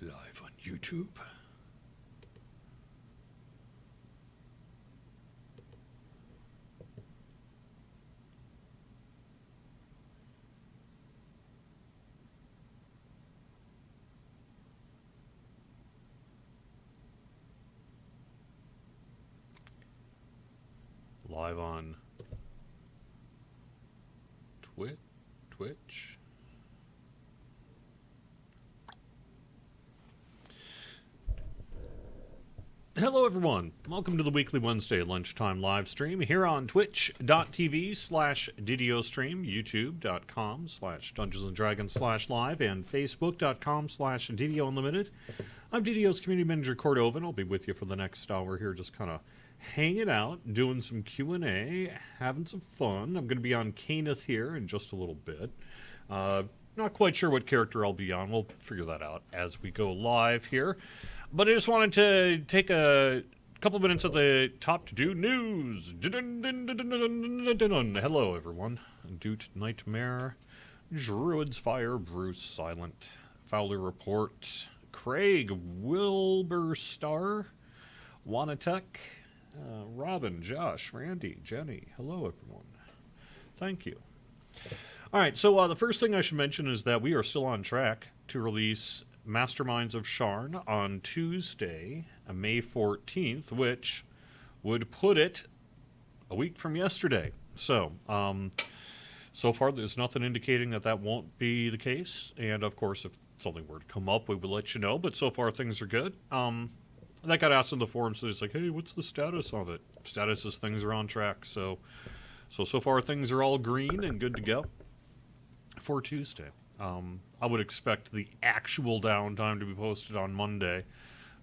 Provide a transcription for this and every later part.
Live on YouTube. Live on Twitch. Hello everyone, welcome to the weekly Wednesday lunchtime live stream here on twitch.tv/DDO stream, youtube.com/DungeonsandDragons/live, and facebook.com/DDO Unlimited. I'm DDO's Community Manager Cordovan. I'll be with you for the next hour here, just kind of hanging out, doing some Q&A, having some fun. I'm going to be on Caneth here in just a little bit. Not quite sure what character I'll be on. We'll figure that out as we go live here. But I just wanted to take a couple minutes at the top to do news. Hello, everyone. Doot Nightmare, Druid's Fire, Bruce Silent, Fowler Report, Craig Wilburstar, Wanatek, Robin, Josh, Randy, Jenny. Hello, everyone. Thank you. All right, so the first thing I should mention is that we are still on track to release Masterminds of Sharn on Tuesday, May 14th, which would put it a week from yesterday. So, so far there's nothing indicating that that won't be the case. And of course, if something were to come up, we will let you know. But so far things are good. That got asked in the forums, so it's like, hey, what's the status of it? Status is things are on track. So far things are all green and good to go for Tuesday. I would expect the actual downtime to be posted on Monday,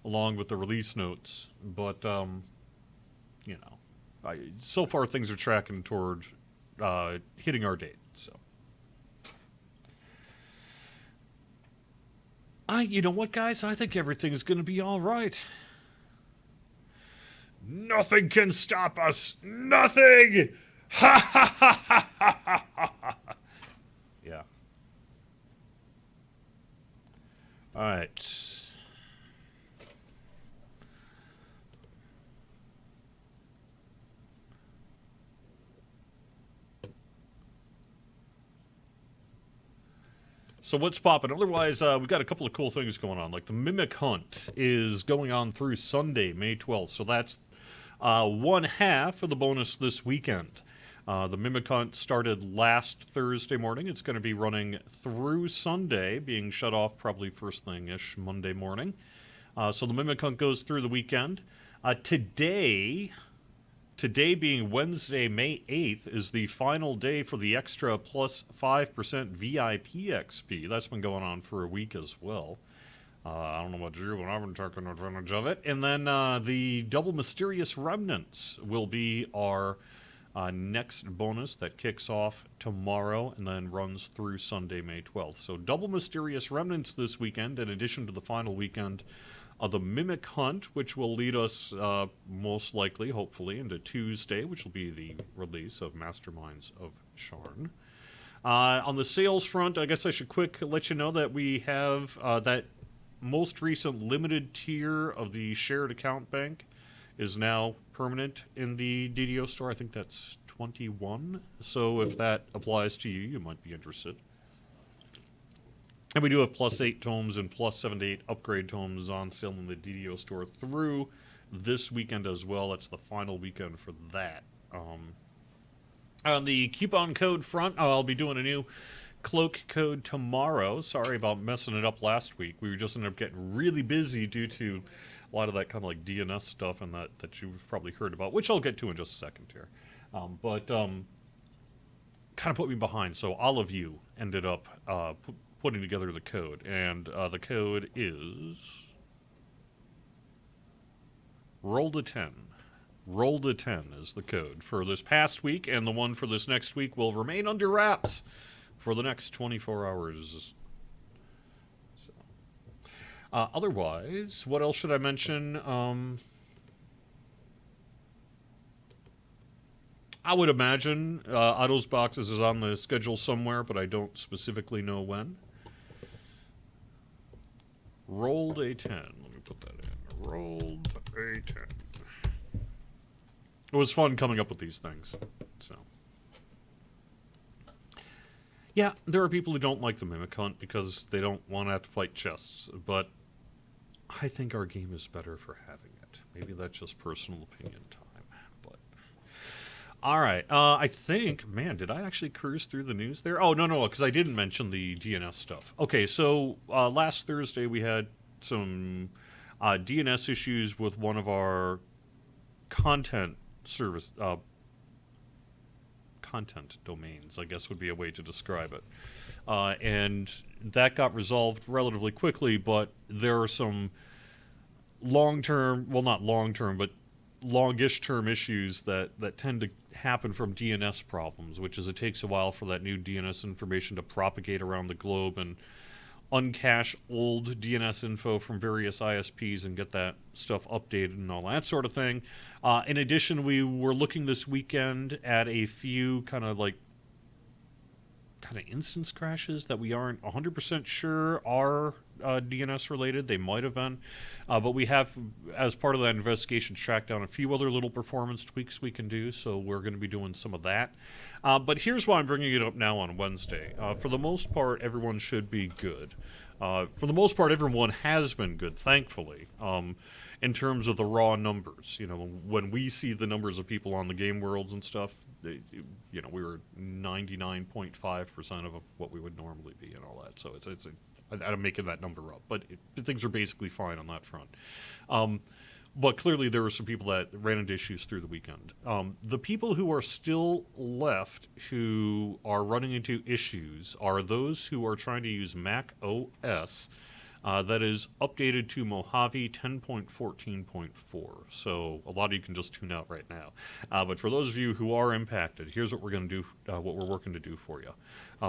along with the release notes. But, you know, so far things are tracking toward hitting our date. So, you know what, guys? I think everything's going to be all right. Nothing can stop us. Nothing. Ha ha ha ha ha ha ha. Yeah. All right. So what's popping? Otherwise, we've got a couple of cool things going on. Like the Mimic Hunt is going on through Sunday, May 12th. So that's one half of the bonus this weekend. The Mimic Hunt started last Thursday morning. It's going to be running through Sunday, being shut off probably first thing-ish Monday morning. So the Mimic Hunt goes through the weekend. Today being Wednesday, May 8th, is the final day for the extra plus 5% VIP XP. That's been going on for a week as well. I don't know about you, but I've been taking advantage of it. And then the Double Mysterious Remnants will be our next bonus that kicks off tomorrow and then runs through Sunday, May 12th. So double Mysterious Remnants this weekend, in addition to the final weekend of the Mimic Hunt, which will lead us most likely, hopefully, into Tuesday, which will be the release of Masterminds of Sharn. On the sales front, I guess I should let you know that we have that most recent limited tier of the shared account bank is now permanent in the DDO store. I think that's 21. So if that applies to you, you might be interested. And we do have plus 8 tomes and plus 7 to 8 upgrade tomes on sale in the DDO store through this weekend as well. That's the final weekend for that. On the coupon code front, I'll be doing a new cloak code tomorrow. Sorry about messing it up last week. We just ended up getting really busy due to a lot of that kind of like DNS stuff and that you've probably heard about, which I'll get to in just a second here. But kind of put me behind, so all of you ended up putting together the code. And the code is Roll to 10. Roll to 10 is the code for this past week, and the one for this next week will remain under wraps for the next 24 hours. Otherwise, what else should I mention? I would imagine Otto's Boxes is on the schedule somewhere, but I don't specifically know when. Rolled a 10. Let me put that in. Rolled a 10. It was fun coming up with these things. So, yeah, there are people who don't like the Mimic Hunt because they don't want to have to fight chests, but I think our game is better for having it. Maybe that's just personal opinion time, but... All right, I think, man, did I actually cruise through the news there? Oh, no, because I didn't mention the DNS stuff. Okay, so last Thursday we had some DNS issues with one of our content domains, I guess would be a way to describe it. And that got resolved relatively quickly, but there are some long-term, well, not long-term, but longish-term issues that tend to happen from DNS problems, which is it takes a while for that new DNS information to propagate around the globe and uncache old DNS info from various ISPs and get that stuff updated and all that sort of thing. In addition, we were looking this weekend at a few kind of instance crashes that we aren't 100% sure are DNS related. They might have been. But we have, as part of that investigation, tracked down a few other little performance tweaks we can do, so we're going to be doing some of that. But here's why I'm bringing it up now on Wednesday. For the most part, everyone should be good. For the most part, everyone has been good, thankfully, in terms of the raw numbers. You know, when we see the numbers of people on the game worlds and stuff, we were 99.5% of what we would normally be and all that. So I'm making that number up, but things are basically fine on that front. But clearly there were some people that ran into issues through the weekend. The people who are still left who are running into issues are those who are trying to use Mac OS that is updated to Mojave 10.14.4. So a lot of you can just tune out right now. But for those of you who are impacted, here's what we're going to do, what we're working to do for you.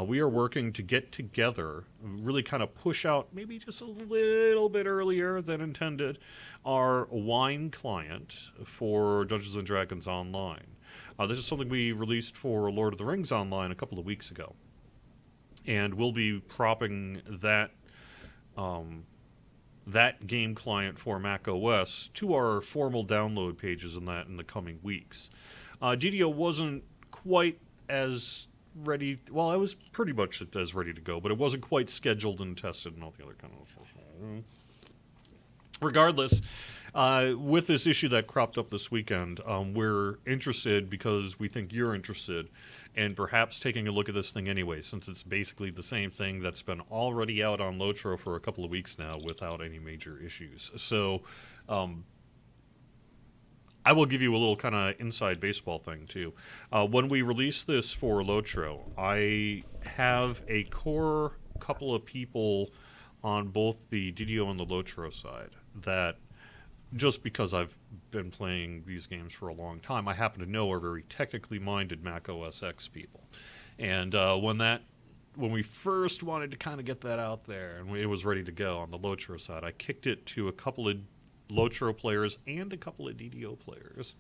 We are working to get together, really kind of push out, maybe just a little bit earlier than intended, our wine client for Dungeons & Dragons Online. This is something we released for Lord of the Rings Online a couple of weeks ago. And we'll be propping that game client for Mac OS to our formal download pages in the coming weeks. DDO wasn't quite as ready. Well, I was pretty much as ready to go, but it wasn't quite scheduled and tested and all the other kind of stuff. Regardless, with this issue that cropped up this weekend, we're interested because we think you're interested and perhaps taking a look at this thing anyway, since it's basically the same thing that's been already out on Lotro for a couple of weeks now without any major issues. So I will give you a little kind of inside baseball thing, too. When we release this for Lotro, I have a core couple of people on both the DDO and the Lotro side that, just because I've been playing these games for a long time, I happen to know are very technically minded Mac OS X people. And when we first wanted to kind of get that out there and it was ready to go on the Lotro side, I kicked it to a couple of Lotro players and a couple of DDO players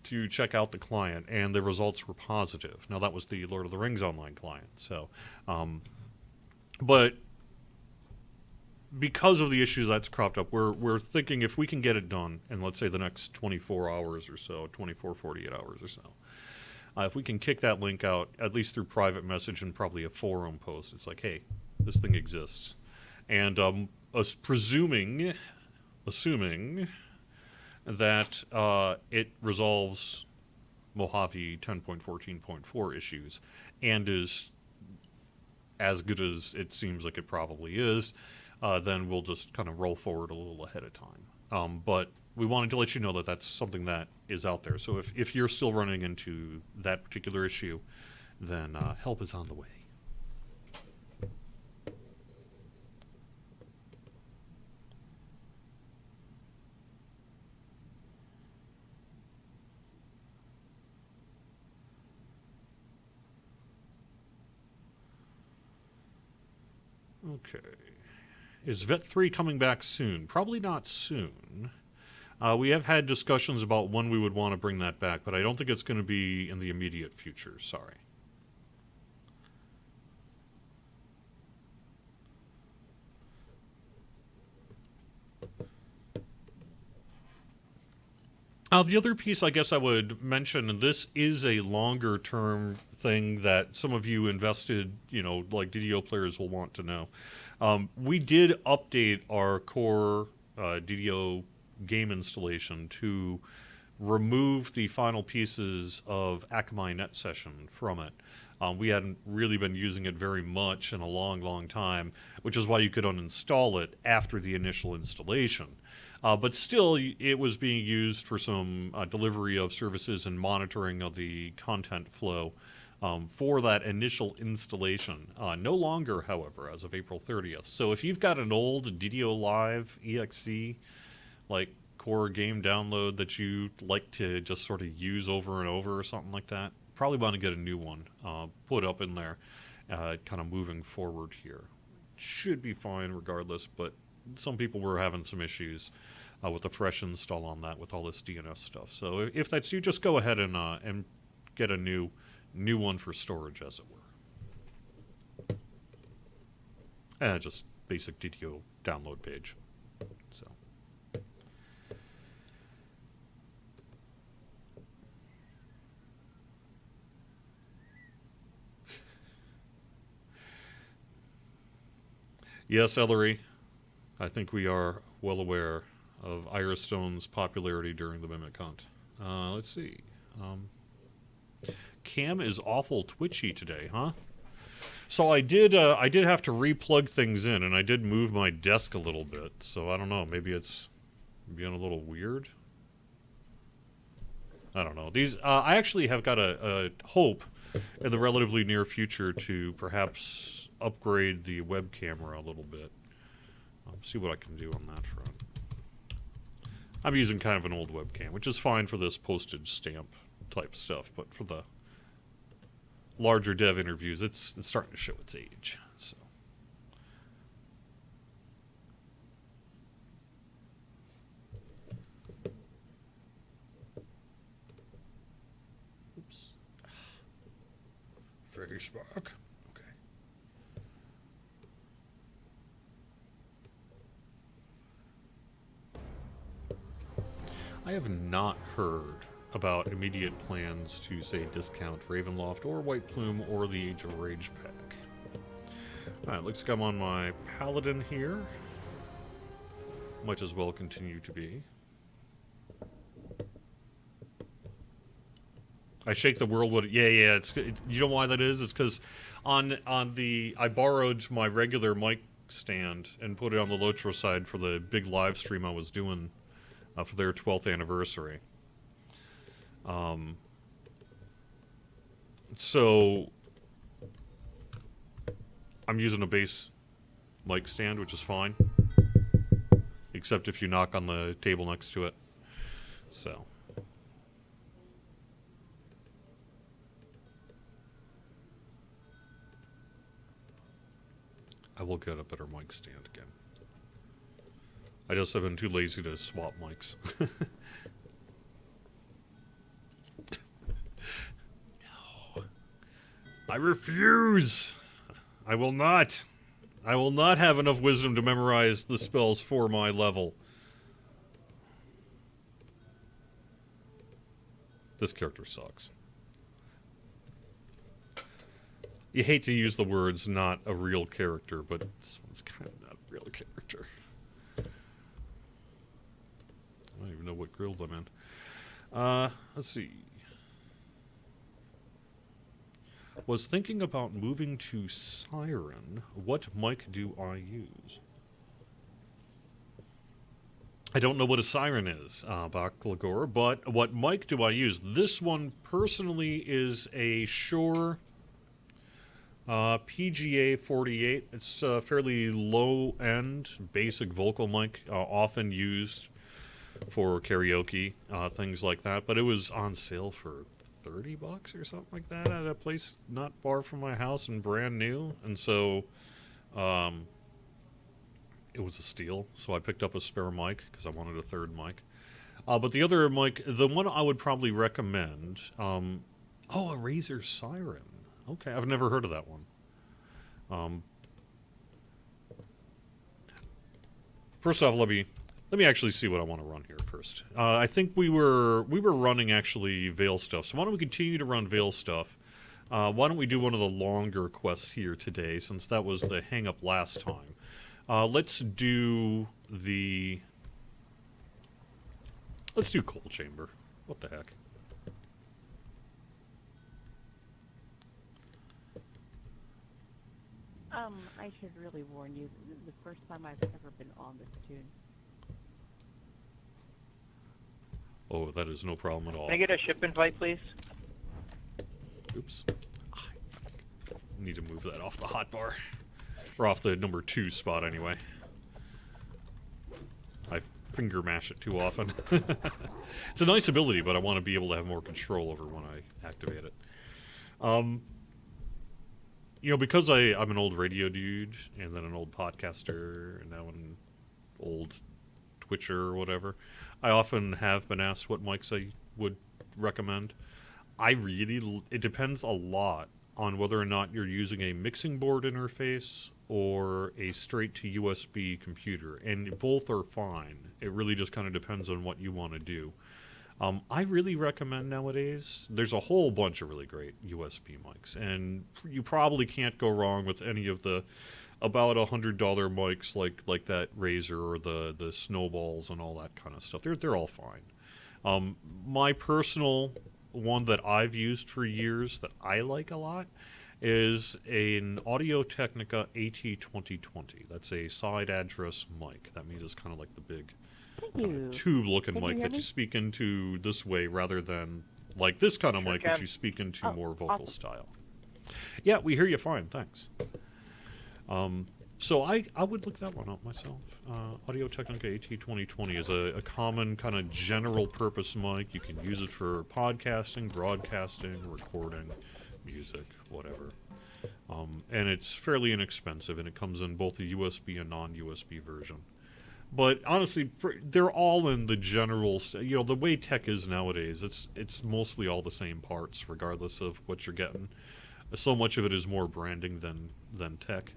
to check out the client, and the results were positive. Now, that was the Lord of the Rings Online client. So, but because of the issues that's cropped up, we're thinking if we can get it done in, let's say, the next 24 hours or so, 48 hours or so, if we can kick that link out, at least through private message and probably a forum post, it's like, hey, this thing exists. And assuming that it resolves Mojave 10.14.4 issues and is as good as it seems like it probably is, then we'll just kind of roll forward a little ahead of time. But we wanted to let you know that that's something that is out there. So if you're still running into that particular issue, then help is on the way. Okay. Is Vet 3 coming back soon? Probably not soon. We have had discussions about when we would want to bring that back, but I don't think it's going to be in the immediate future. Sorry. The other piece I guess I would mention, and this is a longer term thing that some of you invested, like DDO players will want to know. We did update our core DDO game installation to remove the final pieces of Akamai Net Session from it. We hadn't really been using it very much in a long, long time, which is why you could uninstall it after the initial installation. But still, it was being used for some delivery of services and monitoring of the content flow for that initial installation. No longer, however, as of April 30th. So if you've got an old DDO Live EXE, like core game download that you like to just sort of use over and over or something like that, probably want to get a new one put up in there, kind of moving forward here. Should be fine regardless, but some people were having some issues with the fresh install on that with all this DNS stuff. So if that's you, just go ahead and get a new one for storage, as it were. And just basic DDO download page. So. Yes, Ellery, I think we are well aware of Ironstone's popularity during the Mimic Hunt. Let's see. Cam is awful twitchy today, huh? So I did have to replug things in, and I did move my desk a little bit. So I don't know. Maybe it's being a little weird. I don't know. I actually have got a hope in the relatively near future to perhaps upgrade the web camera a little bit. See what I can do on that front. I'm using kind of an old webcam, which is fine for this postage stamp type stuff, but for the larger dev interviews, it's starting to show its age. So. Oops. Facebook. I have not heard about immediate plans to, say, discount Ravenloft or White Plume or the Age of Rage pack. Alright, looks like I'm on my Paladin here. Might as well continue to be. I shake the world with it. Yeah, you know why that is? It's because I borrowed my regular mic stand and put it on the Lotro side for the big live stream I was doing for their 12th anniversary. So I'm using a base mic stand, which is fine, except if you knock on the table next to it. So I will get a better mic stand again. I just have been too lazy to swap mics. No. I refuse! I will not. I will not have enough wisdom to memorize the spells for my level. This character sucks. You hate to use the words not a real character, but this one's kind of not a real character. I don't even know what guild I'm in. Let's see. Was thinking about moving to Siren. What mic do I use? I don't know what a Siren is, Baklagor, but what mic do I use? This one personally is a Shure PGA 48. It's a fairly low-end, basic vocal mic, often used for karaoke, things like that. But it was on sale for $30 or something like that at a place not far from my house and brand new. And so it was a steal. So I picked up a spare mic because I wanted a third mic. But the other mic, the one I would probably recommend, a Razer Siren. Okay, I've never heard of that one. First off, let me Let me actually see what I want to run here first. I think we were running actually Veil stuff. So why don't we continue to run Veil stuff? Why don't we do one of the longer quests here today, since that was the hang-up last time. Let's do Coal Chamber. What the heck? I should really warn you, this is the first time I've ever been on this tune. Oh, that is no problem at all. Can I get a ship invite, please? Oops. I need to move that off the hotbar. Or off the number 2 spot, anyway. I finger mash it too often. It's a nice ability, but I want to be able to have more control over when I activate it. You know, because I'm an old radio dude, and then an old podcaster, and now an old Twitcher or whatever, I often have been asked what mics I would recommend. It depends a lot on whether or not you're using a mixing board interface or a straight to USB computer, and both are fine. It really just kind of depends on what you want to do. I really recommend nowadays, there's a whole bunch of really great USB mics, and you probably can't go wrong with any of the about $100 mics like that Razer or the Snowballs and all that kind of stuff. They're all fine. My personal one that I've used for years that I like a lot is an Audio-Technica AT2020. That's a side address mic. That means it's kind of like the big tube-looking mic that you speak into this way rather than like this kind of mic that you speak into more vocal style. Yeah, we hear you fine, thanks. So I would look that one up myself. Audio-Technica AT2020 is a common kind of general purpose mic. You can use it for podcasting, broadcasting, recording, music, whatever. And it's fairly inexpensive, and it comes in both a USB and non-USB version. But honestly, they're all in the general, you know, the way tech is nowadays, it's mostly all the same parts, regardless of what you're getting. So much of it is more branding than tech.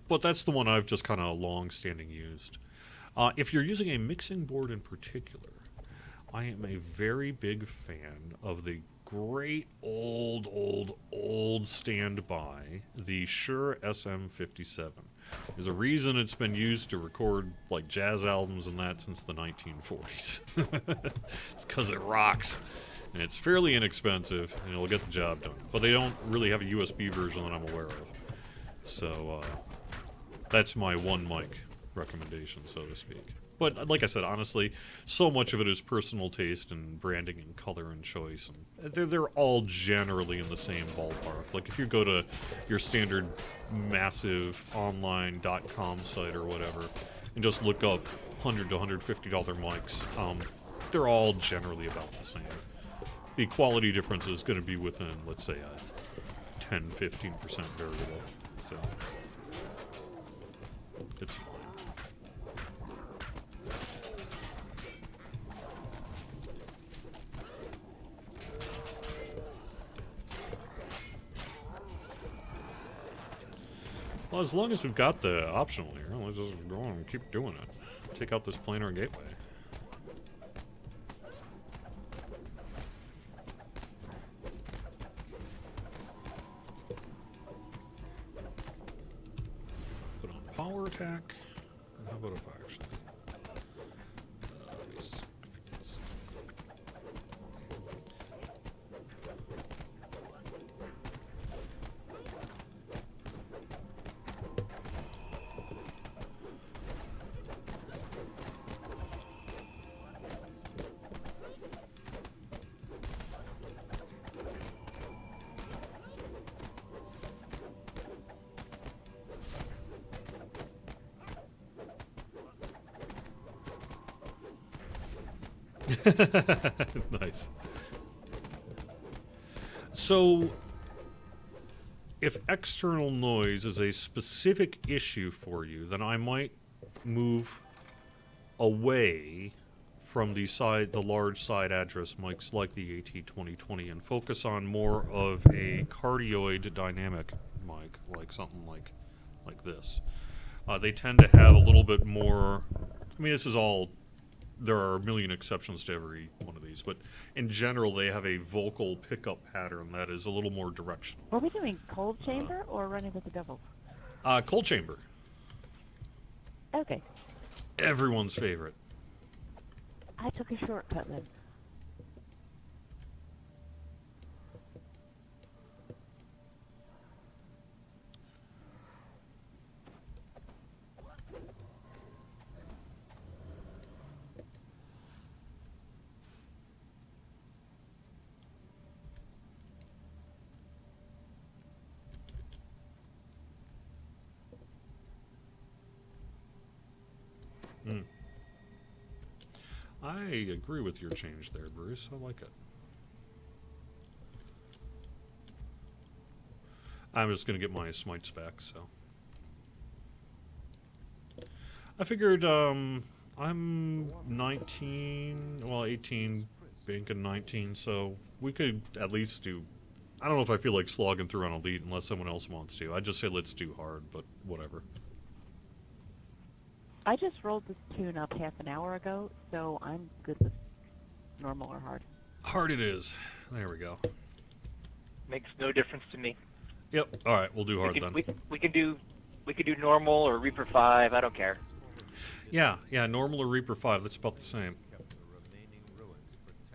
But that's the one I've just kind of long-standing used. If you're using a mixing board in particular, I am a very big fan of the great old standby, the Shure SM57. There's a reason it's been used to record like jazz albums and that since the 1940s. It's because it rocks. And it's fairly inexpensive, and it'll get the job done. But they don't really have a USB version that I'm aware of. So, that's my one mic recommendation, so to speak. But, like I said, honestly, so much of it is personal taste and branding and color and choice. And they're all generally in the same ballpark. Like, if you go to your standard massive online.com site or whatever, and just look up $100 to $150 mics, they're all generally about the same. The quality difference is going to be within, let's say, a 10-15% variable. So, it's fine. Well, as long as we've got the optional here, let's just go on and keep doing it. Take out this planar gateway. Power attack. How about if I actually nice. So, if external noise is a specific issue for you, then I might move away from the large side address mics like the AT2020 and focus on more of a cardioid dynamic mic, like something like this. They tend to have a little bit more. I mean, this is all. There are a million exceptions to every one of these, but in general, they have a vocal pickup pattern that is a little more directional. Were we doing cold chamber or running with the devils? Cold chamber, Okay. everyone's favorite. I took a shortcut then. I agree with your change there, Bruce. I like it. I'm just going to get my smites back, so. I figured I'm 19, well, 18, banking 19, so we could at least do. I don't know if I feel like slogging through on Elite unless someone else wants to. I'd just say let's do hard, but whatever. I just rolled this tune up half an hour ago, so I'm good with normal or hard. Hard it is. There we go. Makes no difference to me. Yep. All right, we'll do hard then. We can do normal or Reaper 5. I don't care. Yeah, normal or Reaper 5, that's about the same.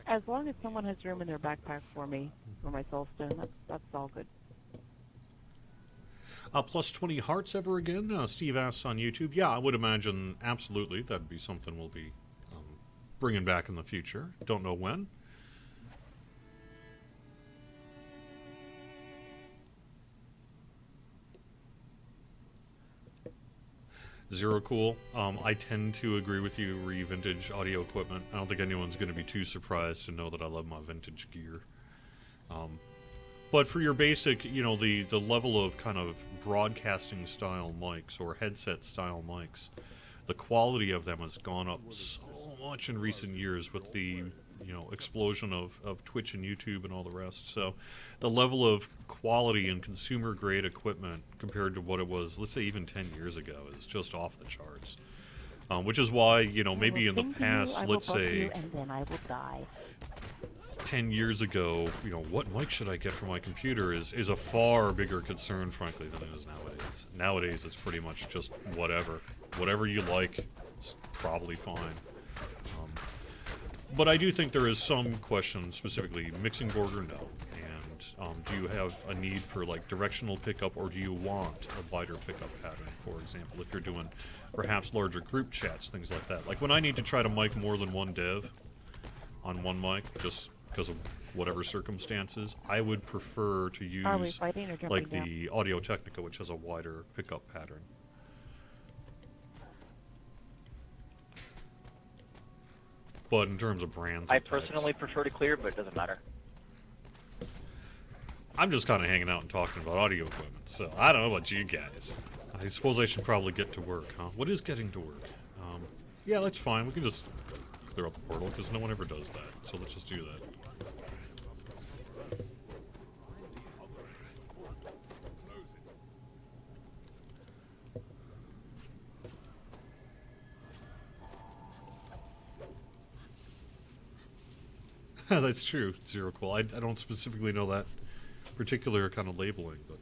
As long as someone has room in their backpack for me, for my soulstone, that's all good. Plus 20 hearts ever again? Steve asks on YouTube. Yeah, I would imagine absolutely. That'd be something we'll be bringing back in the future. Don't know when. Zero Cool. I tend to agree with you, re-vintage audio equipment. I don't think anyone's going to be too surprised to know that I love my vintage gear. But for your basic, the level of kind of broadcasting style mics or headset style mics, the quality of them has gone up so much in recent years with the explosion of Twitch and YouTube and all the rest. So the level of quality and consumer grade equipment compared to what it was, let's say even 10 years ago, is just off the charts. Which is why, maybe in the past, let's say, and then I will die. 10 years ago, what mic should I get for my computer is a far bigger concern, frankly, than it is nowadays. Nowadays, it's pretty much just whatever. Whatever you like is probably fine. But I do think there is some question, specifically mixing board or no. And do you have a need for like directional pickup, or do you want a wider pickup pattern, for example, if you're doing perhaps larger group chats, things like that. Like when I need to try to mic more than one dev on one mic, just because of whatever circumstances, I would prefer to use like the Audio Technica, which has a wider pickup pattern. But in terms of brands, I personally prefer to clear, but it doesn't matter. I'm just kind of hanging out and talking about audio equipment, so I don't know about you guys. I suppose I should probably get to work, huh? What is getting to work? Yeah, that's fine. We can just clear up the portal, because no one ever does that, so let's just do that. That's true, Zero Cool. I don't specifically know that particular kind of labeling, but...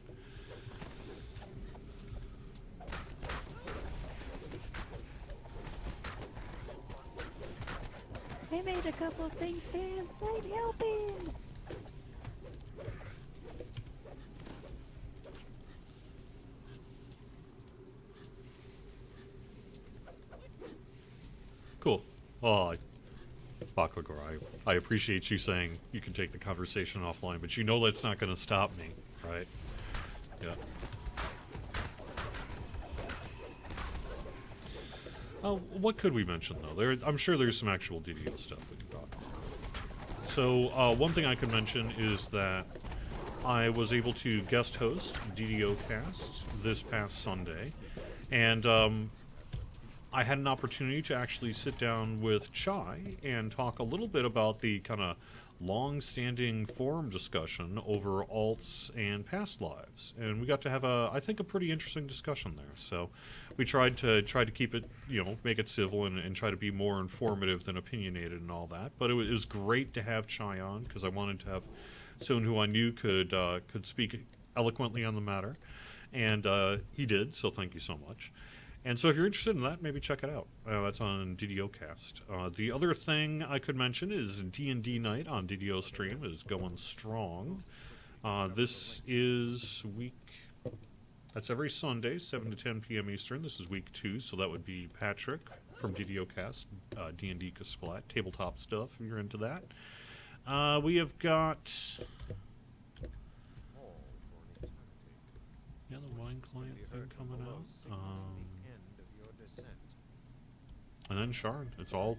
I made a couple of things, Dan. I'm helping. Cool. Oh, Baklagor, I appreciate you saying you can take the conversation offline, but that's not going to stop me, right? Yeah. What could we mention, though? I'm sure there's some actual DDO stuff we can talk about. So, one thing I could mention is that I was able to guest host DDO Cast this past Sunday, and I had an opportunity to actually sit down with Chai and talk a little bit about the kind of long-standing forum discussion over alts and past lives, and we got to have I think a pretty interesting discussion there. So we tried to keep it, make it civil and try to be more informative than opinionated and all that. But it was great to have Chai on, because I wanted to have someone who I knew could speak eloquently on the matter, and he did. So thank you so much. And so if you're interested in that, maybe check it out. That's on DDO Cast. The other thing I could mention is D&D Night on DDO Stream is going strong. This is that's every Sunday, 7 to 10 p.m. Eastern. This is week 2, so that would be Patrick from DDO Cast, D&D Splat, tabletop stuff, if you're into that. We have got... Yeah, the wine client thing coming out. And then Sharn. It's all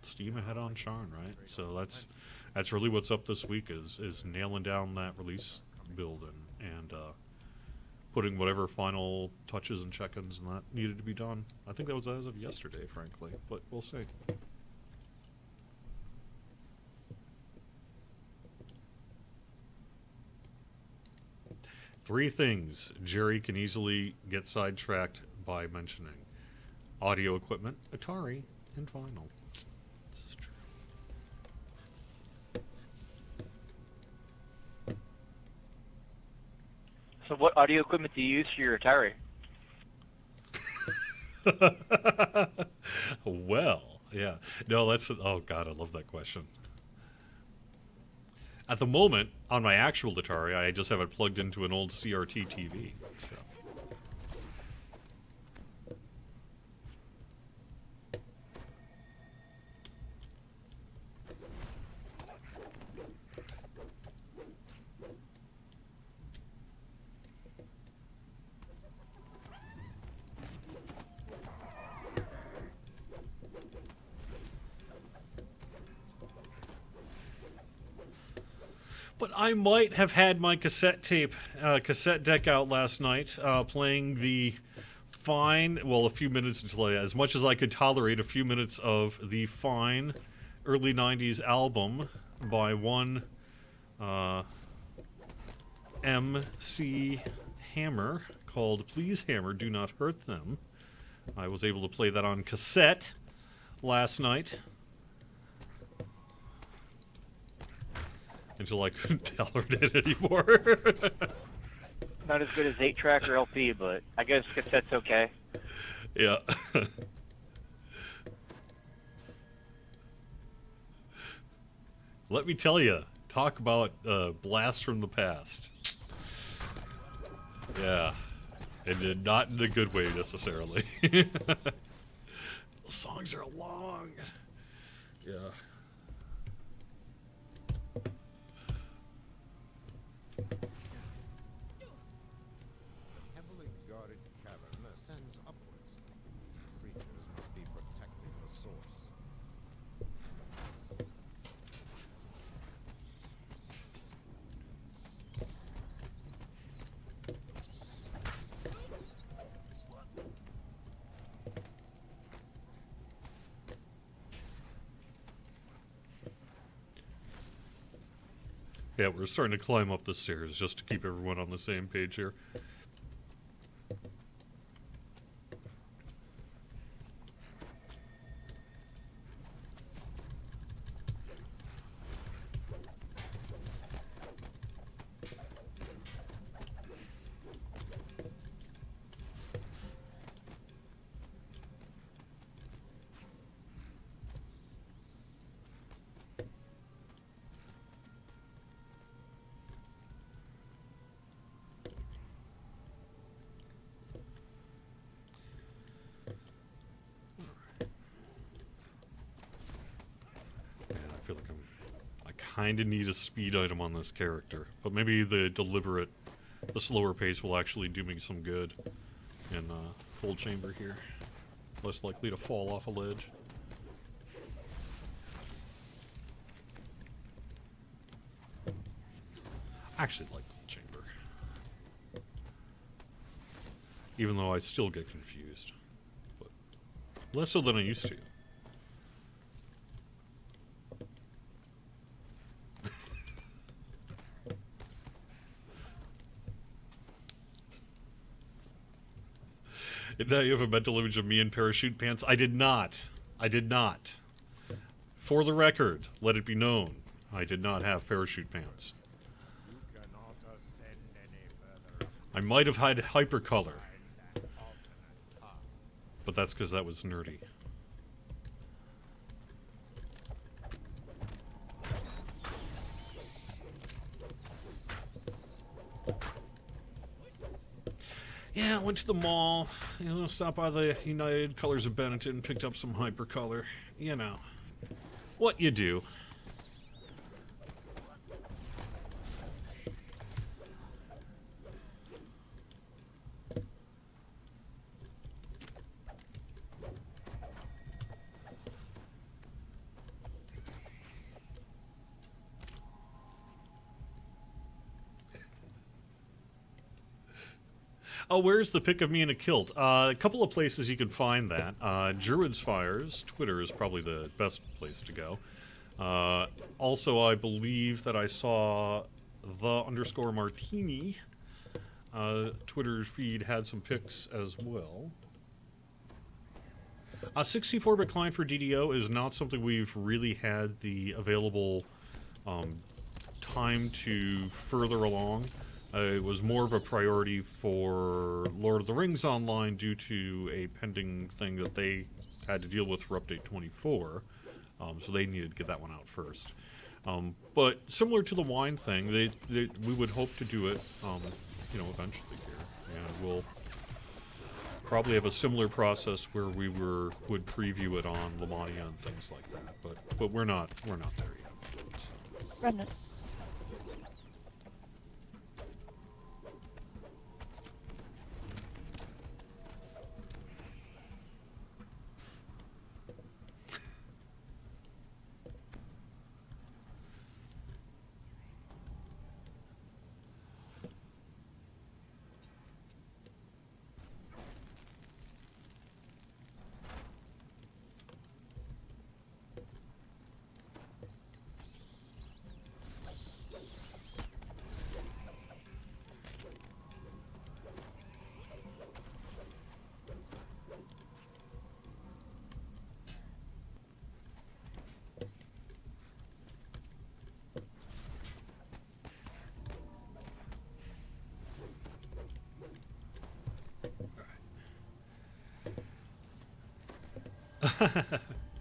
steam ahead on Sharn, right? So that's really what's up this week is nailing down that release build and putting whatever final touches and check-ins and that needed to be done. I think that was as of yesterday, frankly, but we'll see. Three things Jerry can easily get sidetracked by mentioning: audio equipment, Atari, and vinyl. This is true. So what audio equipment do you use for your Atari? Well, yeah. No, oh God, I love that question. At the moment, on my actual Atari, I just have it plugged into an old CRT TV. So. But I might have had my cassette deck out last night, playing the a few minutes until as much as I could tolerate, a few minutes of the fine early 90s album by one MC Hammer called Please Hammer, Do Not Hurt Them. I was able to play that on cassette last night. Until I couldn't tolerate it anymore. Not as good as 8-track or LP, but I guess cassette's okay. Yeah. Let me tell you, talk about blast from the past. Yeah. And not in a good way, necessarily. The songs are long. Yeah. Heavily guarded cavern ascends upwards. Creatures must be protecting the source. Yeah, we're starting to climb up the stairs just to keep everyone on the same page here. Kind of need a speed item on this character, but maybe the slower pace will actually do me some good in full chamber here. Less likely to fall off a ledge. I actually like full chamber, even though I still get confused, but less so than I used to. And now you have a mental image of me in parachute pants. I did not. I did not. For the record, let it be known, I did not have parachute pants. You cannot ascend any further. I might have had hypercolor, Find an alternate path. but that's because that was nerdy. Yeah, I went to the mall, stopped by the United Colors of Benetton, picked up some hypercolor. You know, what you do. Oh, where's the pic of me in a kilt? A couple of places you can find that. Druid's Fires, Twitter is probably the best place to go. Also, I believe that I saw _martini. Twitter feed had some pics as well. 64-bit client for DDO is not something we've really had the available time to further along. It was more of a priority for Lord of the Rings Online due to a pending thing that they had to deal with for Update 24. So they needed to get that one out first. But similar to the wine thing, we would hope to do it, eventually here. And we'll probably have a similar process where we would preview it on Lamania and things like that. But we're not there yet. So. Brendan.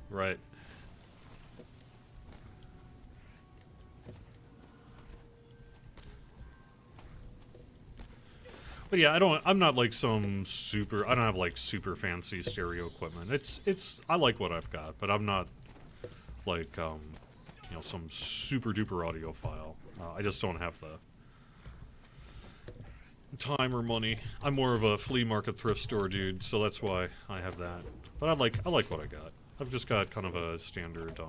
Right. But yeah, I'm not like I don't have like super fancy stereo equipment. I like what I've got, but I'm not like, some super duper audiophile. I just don't have the time or money. I'm more of a flea market thrift store dude, so that's why I have that. But I like what I got. I've just got kind of a standard,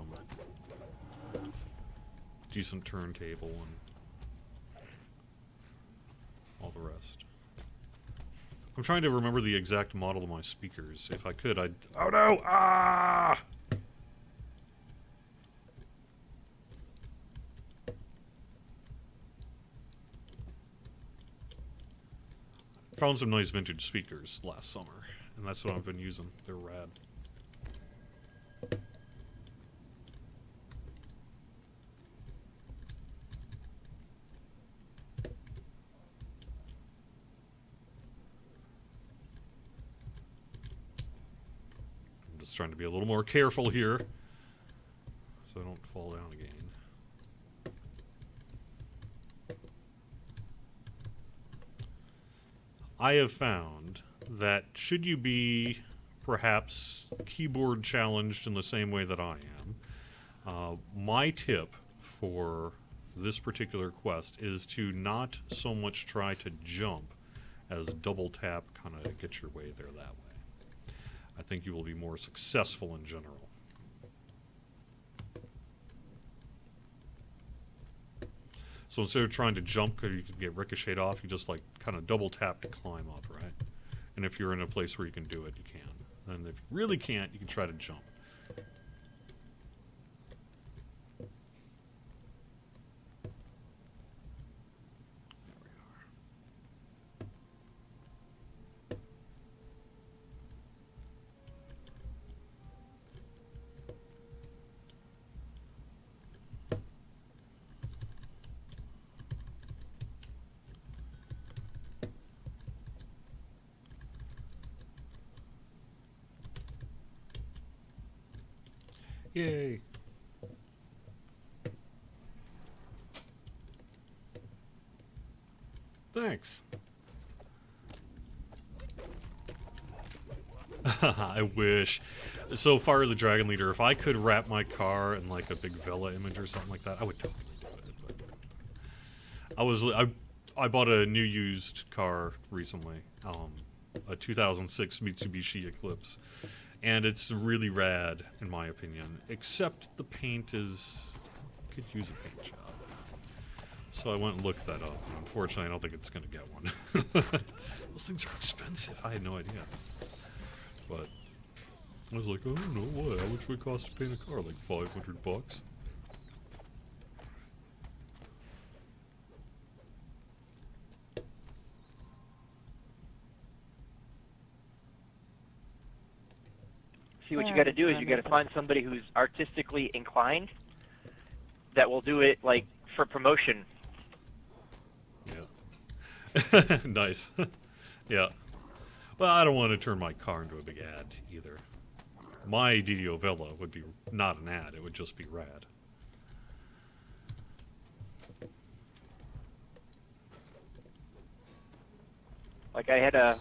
decent turntable and all the rest. I'm trying to remember the exact model of my speakers. If I could, I'd... Oh no! Ah! Found some nice vintage speakers last summer, and that's what I've been using. They're rad. I'm just trying to be a little more careful here, so I don't fall down again. I have found that should you be perhaps keyboard challenged in the same way that I am, my tip for this particular quest is to not so much try to jump as double tap kind of get your way there that way. I think you will be more successful in general. So instead of trying to jump because you can get ricocheted off, you just like kind of double tap to climb up, right? And if you're in a place where you can do it, you can. And if you really can't, you can try to jump. There we are. Yay. Thanks. I wish. So Fire the Dragon Leader, if I could wrap my car in like a big Vela image or something like that, I would totally do it. But I bought a new used car recently, a 2006 Mitsubishi Eclipse, and it's really rad in my opinion. Except the paint could use a paint job. So I went and looked that up. And unfortunately, I don't think it's going to get one. Those things are expensive. I had no idea. But I was like, oh no, what? How much would it cost to paint a car? Like $500? See, what you got to do is you got to find somebody who's artistically inclined that will do it like for promotion. Yeah. Nice. Yeah. Well, I don't want to turn my car into a big ad either. My DDO Vela would be not an ad, it would just be rad. Like I had a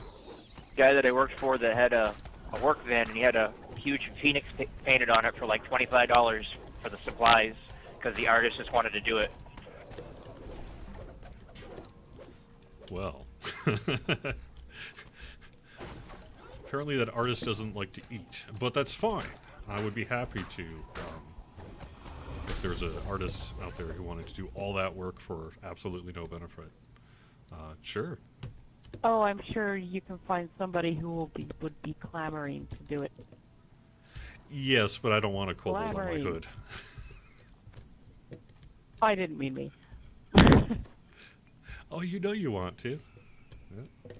guy that I worked for that had a work van, and he had a huge phoenix painted on it for like $25 for the supplies because the artist just wanted to do it. Well. Apparently that artist doesn't like to eat, but that's fine. I would be happy to, if there's an artist out there who wanted to do all that work for absolutely no benefit. Sure. Oh, I'm sure you can find somebody who would be clamoring to do it. Yes, but I don't want a kobold on my Clamoring. hood. I didn't mean me. Oh, you know you want to. Yeah.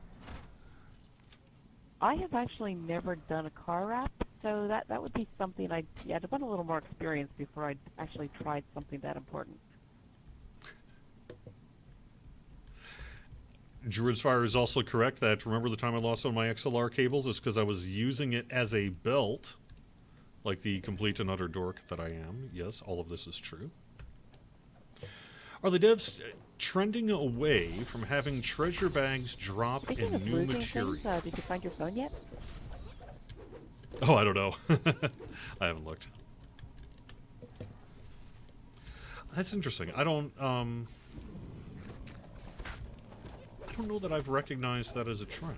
I have actually never done a car wrap, so that would be something I'd want a little more experience before I'd actually tried something that important. Druid's Fire is also correct that remember the time I lost one of my XLR cables is because I was using it as a belt, like the complete and utter dork that I am. Yes, all of this is true. Are the devs trending away from having treasure bags drop Speaking in of new losing material? things, did you find your phone yet? Oh, I don't know. I haven't looked. That's interesting. I don't know that I've recognized that as a trend.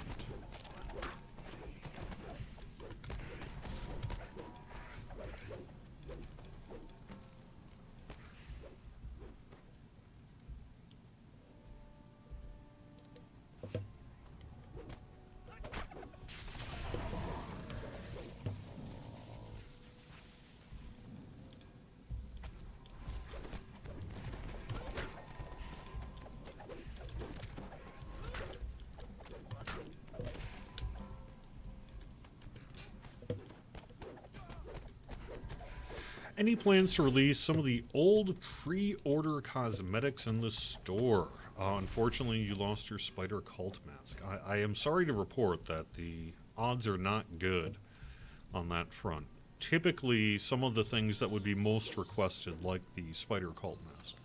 Any plans to release some of the old pre-order cosmetics in the store? Unfortunately, you lost your spider cult mask. I am sorry to report that the odds are not good on that front. Typically, some of the things that would be most requested, like the spider cult mask,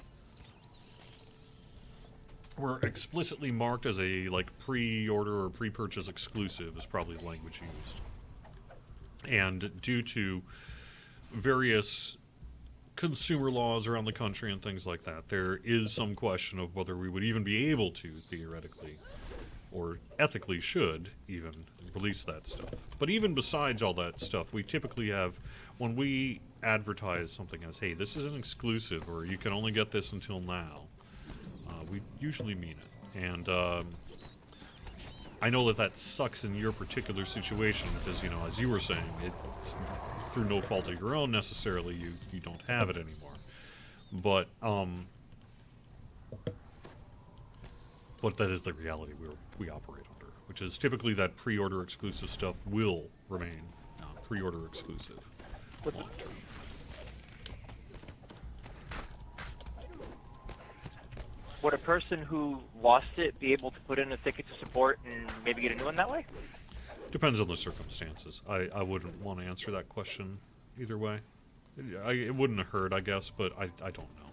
were explicitly marked as a pre-order or pre-purchase exclusive is probably the language used. And due to various consumer laws around the country and things like that, there is some question of whether we would even be able to, theoretically, or ethically should even release that stuff. But even besides all that stuff, we typically have, when we advertise something as, hey, this is an exclusive, or you can only get this until now, we usually mean it. And I know that that sucks in your particular situation because, as you were saying, it's through no fault of your own necessarily, you don't have it anymore. But that is the reality we operate under, which is typically that pre-order exclusive stuff will remain pre-order exclusive long term. Would a person who lost it be able to put in a ticket to support and maybe get a new one that way? Depends on the circumstances. I wouldn't want to answer that question either way. it wouldn't have hurt, I guess, but I don't know.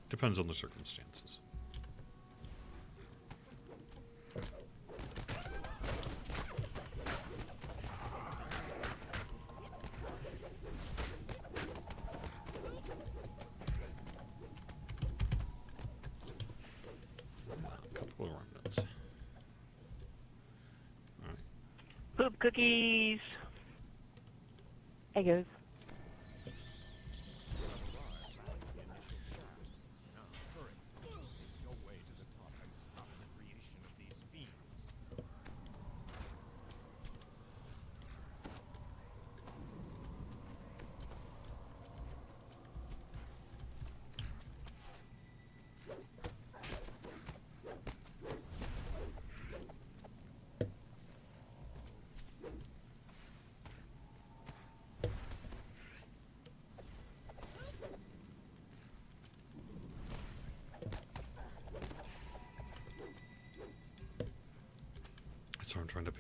Depends on the circumstances. A couple of remnants. All right. Poop cookies. Hey, goes. Now, hurry. Make your way to the top and stop the creation of these fiends. So I'm trying to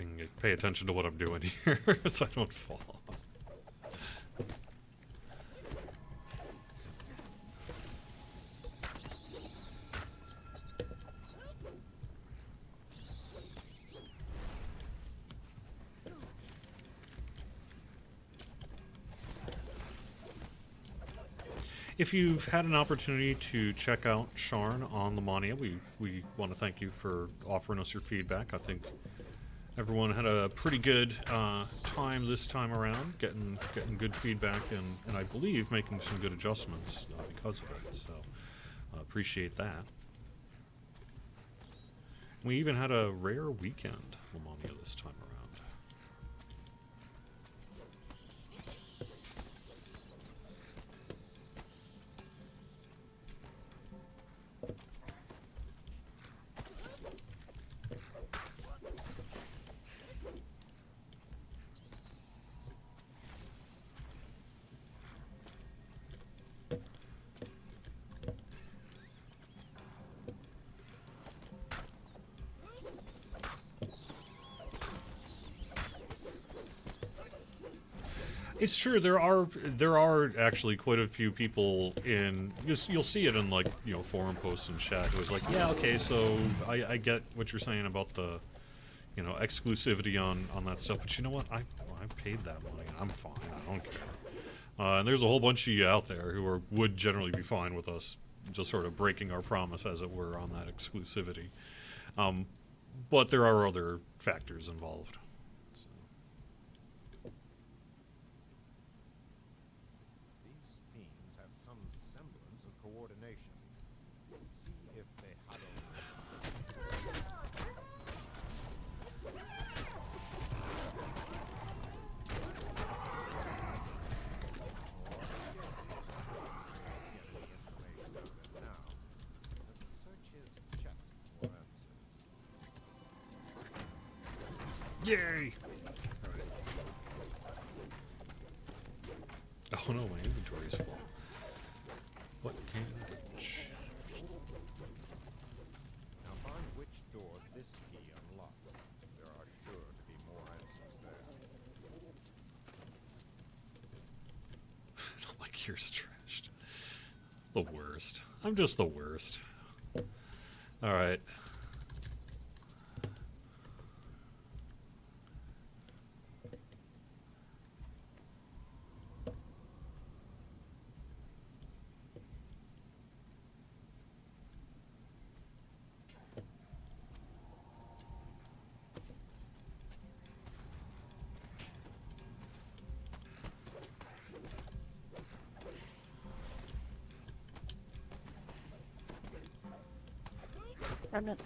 pay attention to what I'm doing here so I don't fall off. If you've had an opportunity to check out Sharn on the Mania, we want to thank you for offering us your feedback. I think everyone had a pretty good time this time around, getting good feedback, and I believe making some good adjustments because of it. So appreciate that. We even had a rare weekend Lamania this time around. It's true. There are actually quite a few people in. You'll see it in, like, forum posts and chat. It was like, yeah, okay, so I get what you're saying about the exclusivity on that stuff, but you know what? I paid that money. I'm fine. I don't care. And there's a whole bunch of you out there who would generally be fine with us just sort of breaking our promise, as it were, on that exclusivity. But there are other factors involved. These fiends have some semblance of coordination. See if they huddle. Let's search his chest for answers. Yay! Oh no, my inventory's full. What can I ditch? Now find which door this key unlocks. There are sure to be more answers there. My gear's trashed. The worst. I'm just the worst. Alright. Remnant.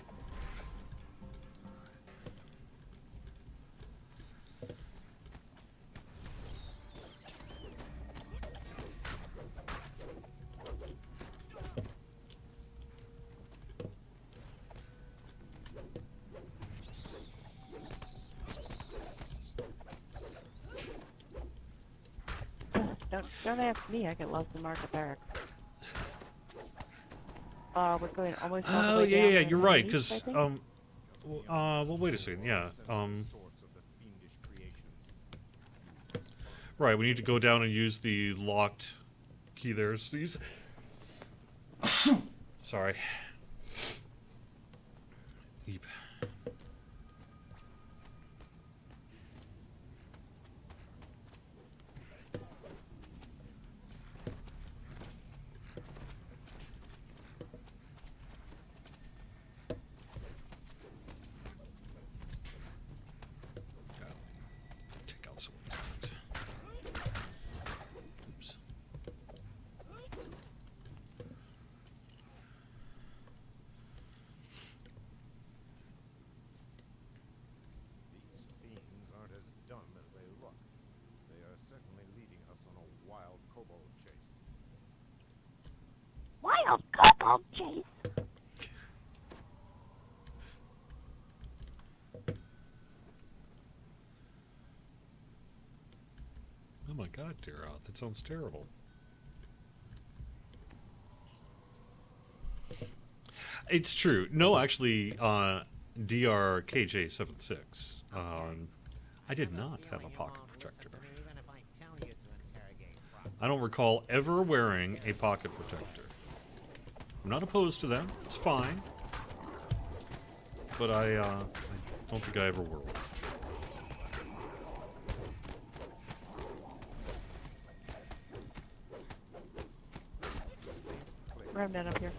Don't ask me. I get lost in Market Barracks. We're going almost all the Oh, way yeah, down yeah, to you're right, Miscellaneous, because, I think. well, wait a second, yeah, Source of the fiendish creations. Right, we need to go down and use the locked key there. So use... Sorry. Eep. Take out some of these things. Oops. These fiends aren't as dumb as they look. They are certainly leading us on a wild kobold chase. Wild couple chase. Oh my god, dear, that sounds terrible. It's true. No, actually, DRKJ76. I did not have a pocket protector. I don't recall ever wearing a pocket protector. I'm not opposed to them. It's fine. But I don't think I ever wore one. Remnant up here.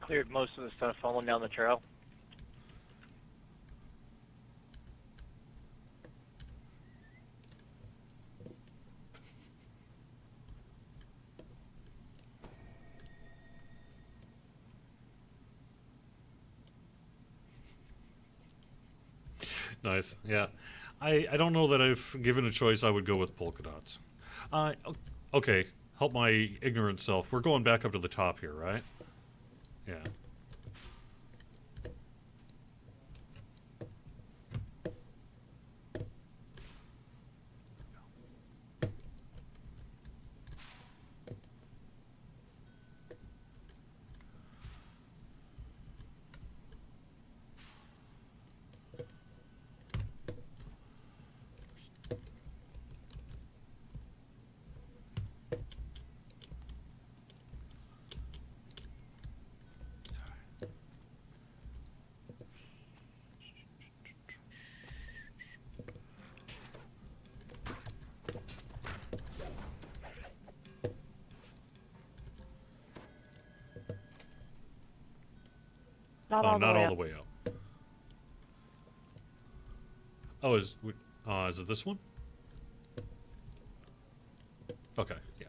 Cleared most of the stuff falling down the trail. Nice, yeah. I don't know that I've given a choice. I would go with polka dots. Okay, help my ignorant self. We're going back up to the top here, right? Yeah. Not all the Not way all up. the way up. Oh, is it this one? Okay, yeah.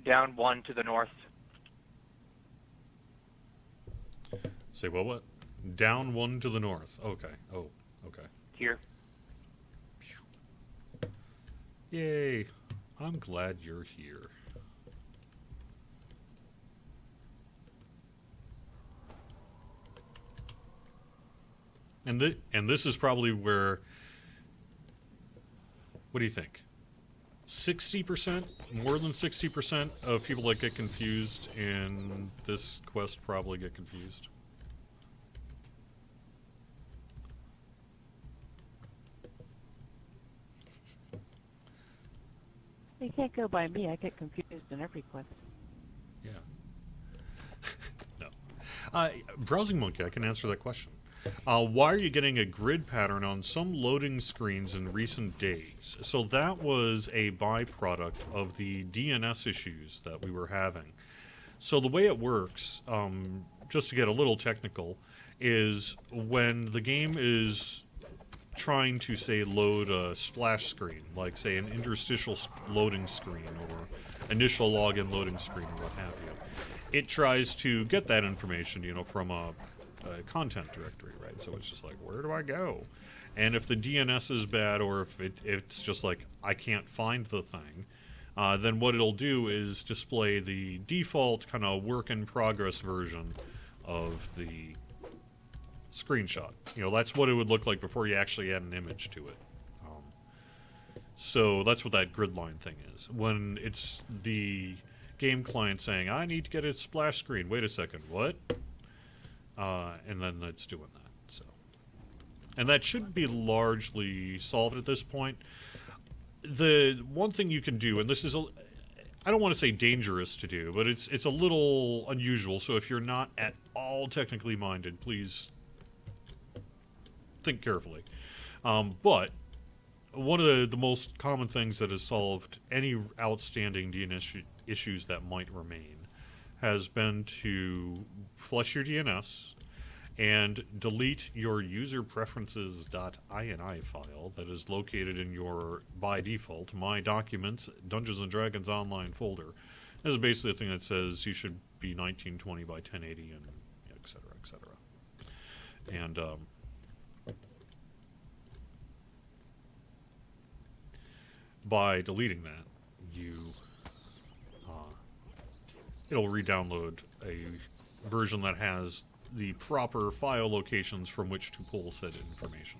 Down one to the north. Say what? Down one to the north. Okay. Oh, okay. Here. Yay. I'm glad you're here. And this is probably where, what do you think? 60%, more than 60% of people that get confused in this quest probably get confused. You can't go by me. I get confused in every quest. Yeah. No. Browsing Monkey, I can answer that question. Why are you getting a grid pattern on some loading screens in recent days? So that was a byproduct of the DNS issues that we were having. So the way it works, just to get a little technical, is when the game is trying to, say, load a splash screen, like, say, an interstitial loading screen or initial login loading screen or what have you, it tries to get that information, from a content directory, right? So it's just like, where do I go? And if the DNS is bad, or if it's just like, I can't find the thing, then what it'll do is display the default kind of work-in-progress version of the screenshot. That's what it would look like before you actually add an image to it. So that's what that grid line thing is. When it's the game client saying, I need to get a splash screen. Wait a second, what? And then it's doing that. So, and that should be largely solved at this point. The one thing you can do, and this is I don't want to say dangerous to do, but it's a little unusual. So if you're not at all technically minded, please think carefully. But one of the most common things that has solved any outstanding DNS issues that might remain has been to flush your DNS and delete your user preferences.ini file that is located in your, by default, My Documents Dungeons & Dragons Online folder. This is basically a thing that says you should be 1920 by 1080 and et cetera, et cetera. And by deleting that, it'll re-download a version that has the proper file locations from which to pull said information.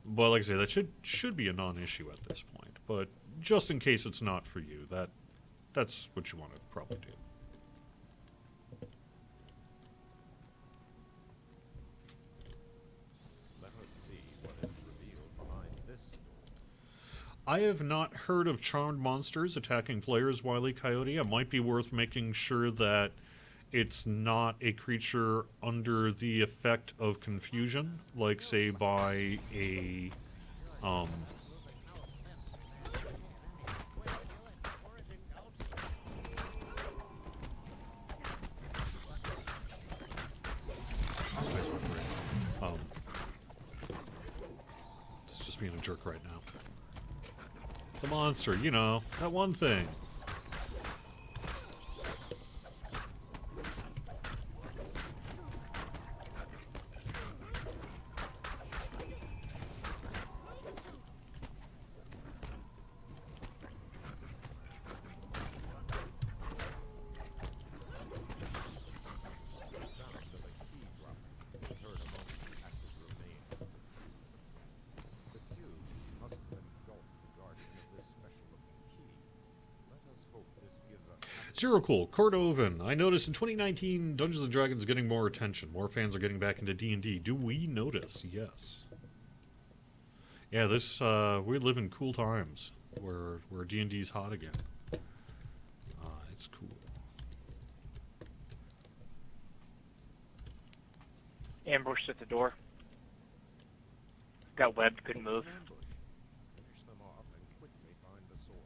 But like I say, that should be a non-issue at this point. But just in case it's not for you, that's what you want to probably do. Let us see what is revealed behind this door. I have not heard of charmed monsters attacking players, Wile E. Coyote. It might be worth making sure that it's not a creature under the effect of confusion, like, say, by a, it's just being a jerk right now. The monster, that one thing. Zero Cool, Cordovan. I noticed in 2019, Dungeons & Dragons is getting more attention. More fans are getting back into D&D. Do we notice? Yes. Yeah, we live in cool times where D&D's hot again. It's cool. Ambushed at the door. Got webbed, couldn't move. Finish them off and quickly find the source.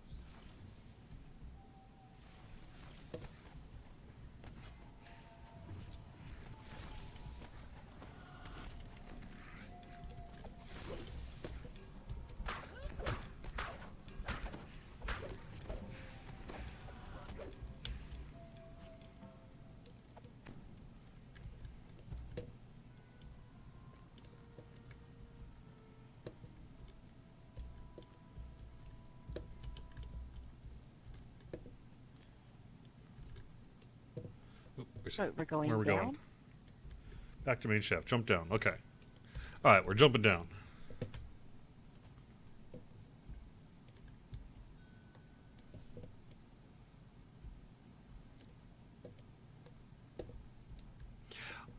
So we're going Where are we down? going? Back to main shaft. Jump down. Okay. All right, we're jumping down.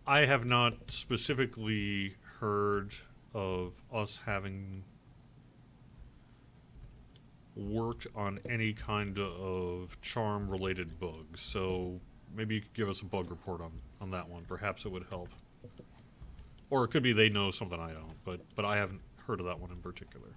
I have not specifically heard of us having worked on any kind of charm-related bugs, so maybe you could give us a bug report on that one. Perhaps it would help. Or it could be they know something I don't, but I haven't heard of that one in particular.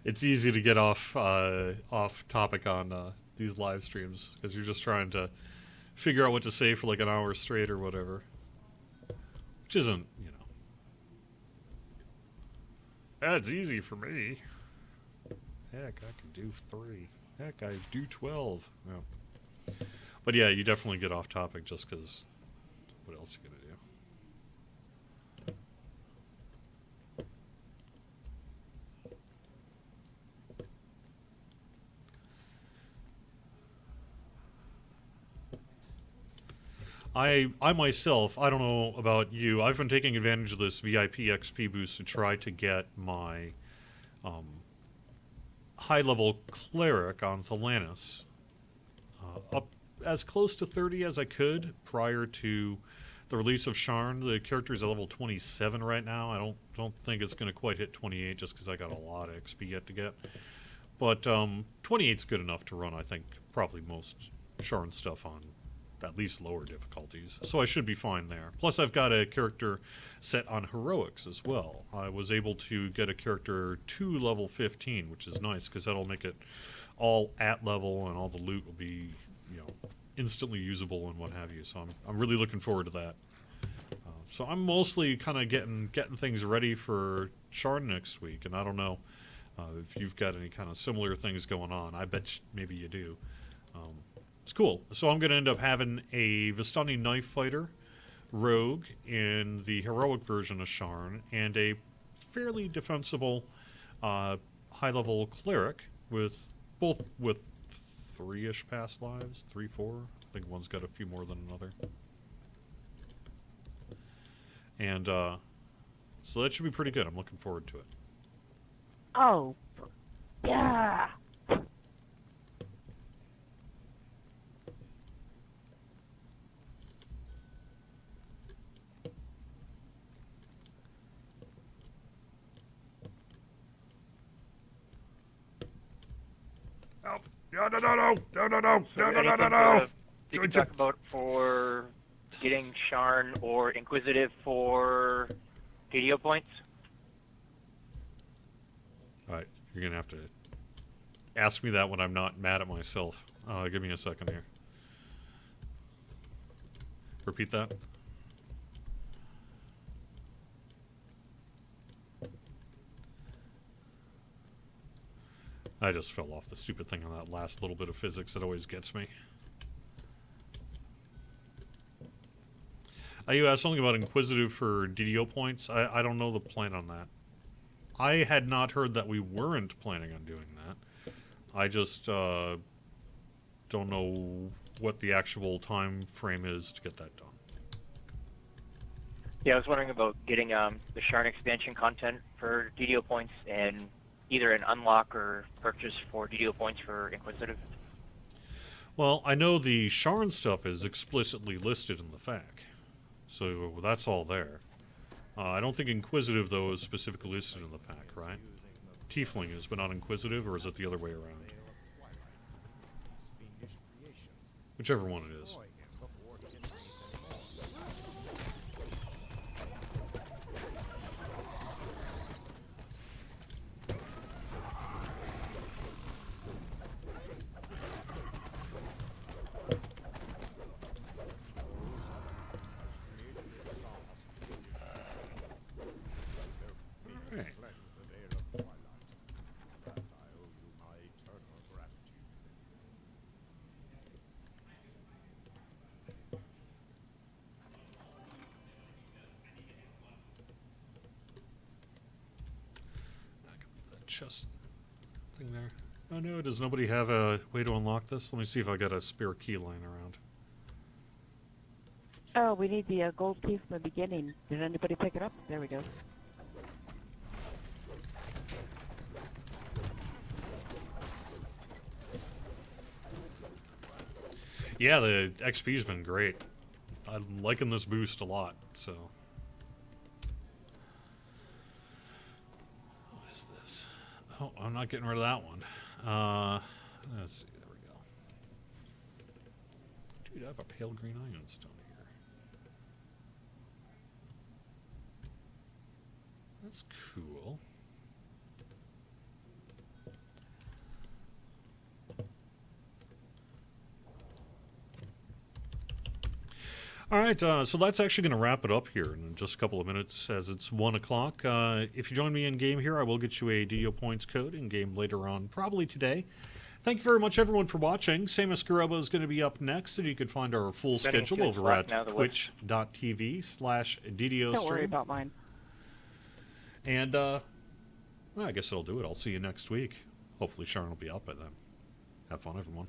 It's easy to get off topic on these live streams because you're just trying to figure out what to say for like an hour straight or whatever, which isn't, that's easy for me. Heck, I can do 3. Heck, I do 12. Yeah. But yeah, you definitely get off topic just because what else are you going to do? I myself, I don't know about you, I've been taking advantage of this VIP XP boost to try to get my high-level cleric on Thelanis up as close to 30 as I could prior to the release of Sharn. The character's at level 27 right now. I don't think it's going to quite hit 28 just because I got a lot of XP yet to get. But 28's good enough to run, I think, probably most Sharn stuff on at least lower difficulties. So I should be fine there. Plus I've got a character set on heroics as well. I was able to get a character to level 15, which is nice because that'll make it all at level and all the loot will be, instantly usable and what have you. So I'm really looking forward to that. So I'm mostly kind of getting things ready for Sharn next week, and I don't know if you've got any kind of similar things going on. I bet maybe you do. It's cool. So I'm going to end up having a Vistani knife fighter rogue in the heroic version of Sharn, and a fairly defensible high-level cleric with 3-ish past lives, 3, 4. I think one's got a few more than another. And so that should be pretty good. I'm looking forward to it. Oh, yeah. Help! No! You can talk about for getting Sharn or Inquisitive for DDO points. Alright, you're going to have to ask me that when I'm not mad at myself. Give me a second here. Repeat that. I just fell off the stupid thing on that last little bit of physics that always gets me. You asked something about Inquisitive for DDO points. I don't know the plan on that. I had not heard that we weren't planning on doing that. I just don't know what the actual time frame is to get that done. Yeah, I was wondering about getting the Sharn expansion content for DDO points and either an unlock or purchase for DDO points for Inquisitive. Well, I know the Sharn stuff is explicitly listed in the FAQ, so that's all there. I don't think Inquisitive, though, is specifically listed in the FAQ, right? Tiefling is, but not Inquisitive, or is it the other way around? Whichever one it is. Chest thing there. Oh no, does nobody have a way to unlock this? Let me see if I got a spare key lying around. Oh, we need the gold key from the beginning. Did anybody pick it up? There we go. Yeah, the XP's been great. I'm liking this boost a lot, so. What is this? Oh, I'm not getting rid of that one. Let's see, there we go. Dude, I have a pale green iron stone here. That's cool. All right, so that's actually going to wrap it up here in just a couple of minutes as it's 1 o'clock. If you join me in game here, I will get you a DDO points code in game later on, probably today. Thank you very much, everyone, for watching. Samus Gareba is going to be up next, and you can find our full Setting schedule to over at now, the twitch.tv/DDO Don't worry stream. about mine. And well, I guess that'll do it. I'll see you next week. Hopefully Sharon will be out by then. Have fun, everyone.